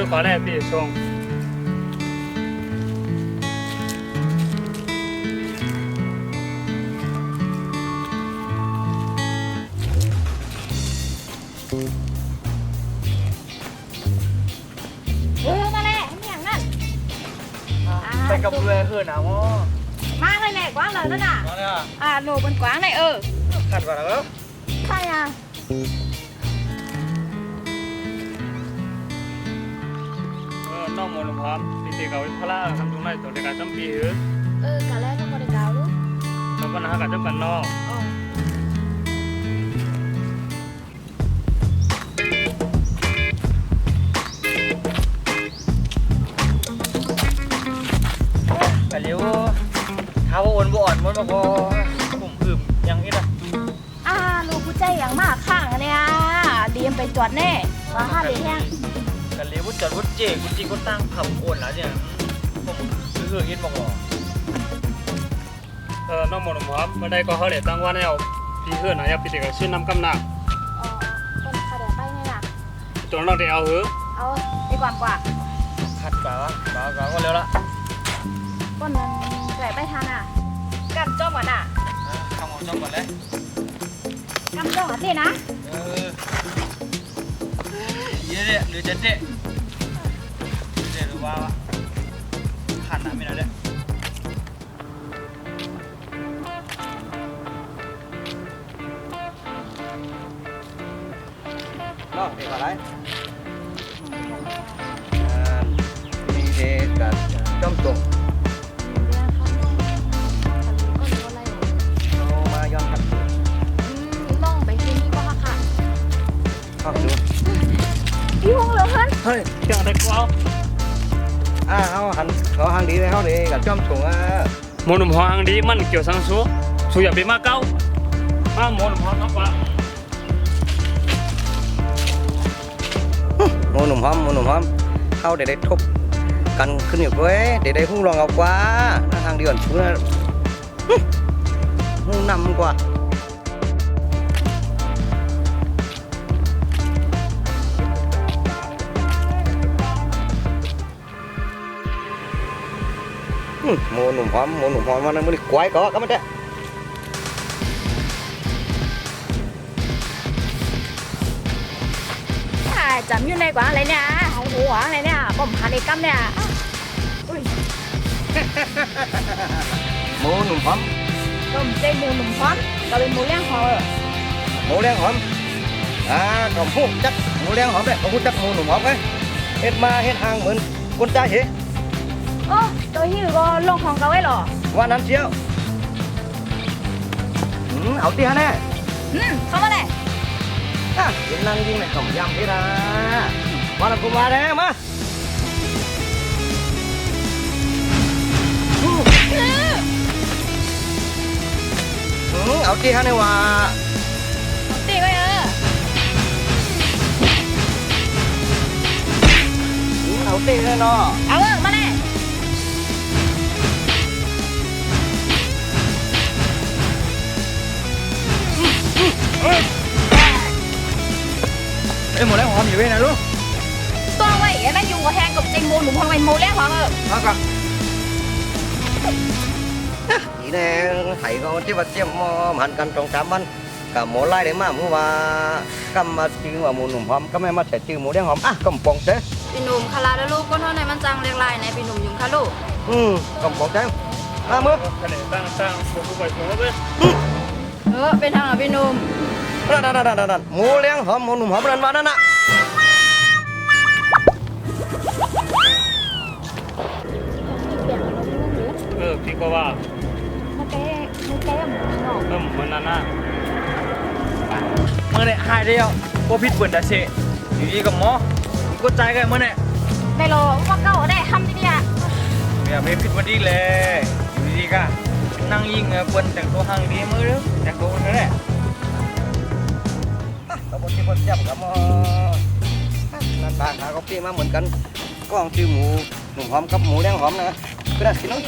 คือขอแรกพี่ชงนั่นแหละไม่อย่างนั้น ไปกับเรือคือหนาวมั้ง มาเลยแหละกว้างเลยนั่นน่ะ มาเนี่ย หนูเป็นกว้างเลยขัดก่อนแล้ว ใช่อ่ะ น้องโมลพร้อมปีเตกับพระทำตรงไหนตัวเด็กการจำปีหรือก ะแรกต้องมาได้กาวลูก แล้วก็นะฮะการจำกันนอก แต่เลี้ยวเท้าวนบ่อ่อนมันบ่พอผมอึมยังนี่นะ ลูกผู้ใจอย่างมากข้างเนี่ยดีมไปจอดแน่ว่าห้าเลี้ยง แต่เลี้ยววุ้นจัดวุ้นเจ๊วุ้นจริงวุ้นตั้งขับโอนแล้วเนี่ยผมคือเห็นบอกว่า น้องโมลพร้อมเมื่อใดก็เขาเด็ตั้งว่าแนวพี่เพื่อนนะอยากปีเตกับชื่อน้ำกำหนัก คนขาเดี๋ยวไปเนี่ยนะ ตัวน้องเด็กเอาหือ เอาดีกว่า ขัดก่อนก็เร็วละ คนนั้นแกไปทานกันจ้องก่อนทำของจ้องก่อนเลย กันจ้องก่อนสินะ เยอะเลยหรือจะเจ๊หรือว่าขัดหนาไม่ได้เลยรอบเด็กอะไรนี่เด็กกับจ้อมตรงเอามาย้อนขัด ต้องไปที่นี่ก็ค่ะ เข้าดู พี่ฮงเหรอฮัน เฮ้ย เกี่ยวกับกวาว เขาหันดีเลยเขาดีกับจ้อมตรงโมลพร้อมดีมันเกี่ยวสังสูสูอย่าไปมาเก้ามาโมลพร้อมนักว่า หนุ่มหอมเข้าได้ทบกันขึ้นอยู่เว้ยได้หุ้งรองเอากว่าทางเดือนเพื่อหุ้งนำกว่าโมหนุ่มหอมวันนั้นมันกวายก็มันได้จำอยู่ในกว่าอะไรเนี่ยของหัวอะไรเนี่ยผมหาในกัมเนี่ยอุ้ย โมหนุ่มหอม ผมใจหมูหนุ่มพร้อมเราเป็นหมูเลี้ยงหอ หมูแดงหอมก็พูดจักหมูแดงหอมเลยก็พูดจักหมูหนุ่มหอมเลยเฮ็ดมาเฮ็ดห่างเหมือนคนใจเห โอ้ตัวที่ก็ลงของเขาไว้หรอ ว่านั้นเชียวเอาตีฮะแน่ เข้ามาเลย เห็นนั่งยิงในกล่องยำพี่นะว่าเรากูมาแล้วมาเอาตีฮะแน่ว่า ตีไว้เอาตีแน่นอน เอามาเลย หมดแล้วหอมอยู่เว้ยนะลูก ตัวไว้ไอ้นั่นอยู่กับแทงกับใจหมูหนุ่มพองเป็นหมูเลี้ยงหอเอาก่อนนี่แน่ไห้ก็ที่ว่าเจียมหันกันตรงสามวันกับหมูไล่ได้มาเมื่อว่ากำมาชื่อว่าหมูหนุ่มหอมก็ไม่มาใส่ชื่อหมูแดงหอมกำปองเต้ พี่หนุ่มคาราแล้วลูกก็เท่าไหนมันจังเรียกลายในพี่หนุ่มยุ่งค่ะลูก กำปองเต้มือ ทะเลตั้งผู้ป่วยหัวไป เป็นทางเหรอพี่หนุ่ม นั่นหมูเลี้ยงหอมหมูหนุ่มหอมนั่นมานั่นน่ะพี่ก็ว่า มันแก้หมูเนาะ มันนั่นน่ะ มื่อเนี่ยหายเดียวพวกพิษเปิดแต่เชอยู่ดีกับหมอก็ใจกันมื่อเนี่ย ได้โลว่าเก้าได้ทำที่นี่ อย่าไปพิษวันดีเลยอยู่ดีก็นั่งยิงเปิ้นแต่งตัวห่างดีมือเด้อแต่งตัวนั่นแหละก็บที่เปิ้นจับกับหมอนั่นบ้านหาก็พี่มาเหมือนกันกล้องชื่อหมูหนุ่มหอมกับหมูแดงหอมนะก็ได้สิน้อง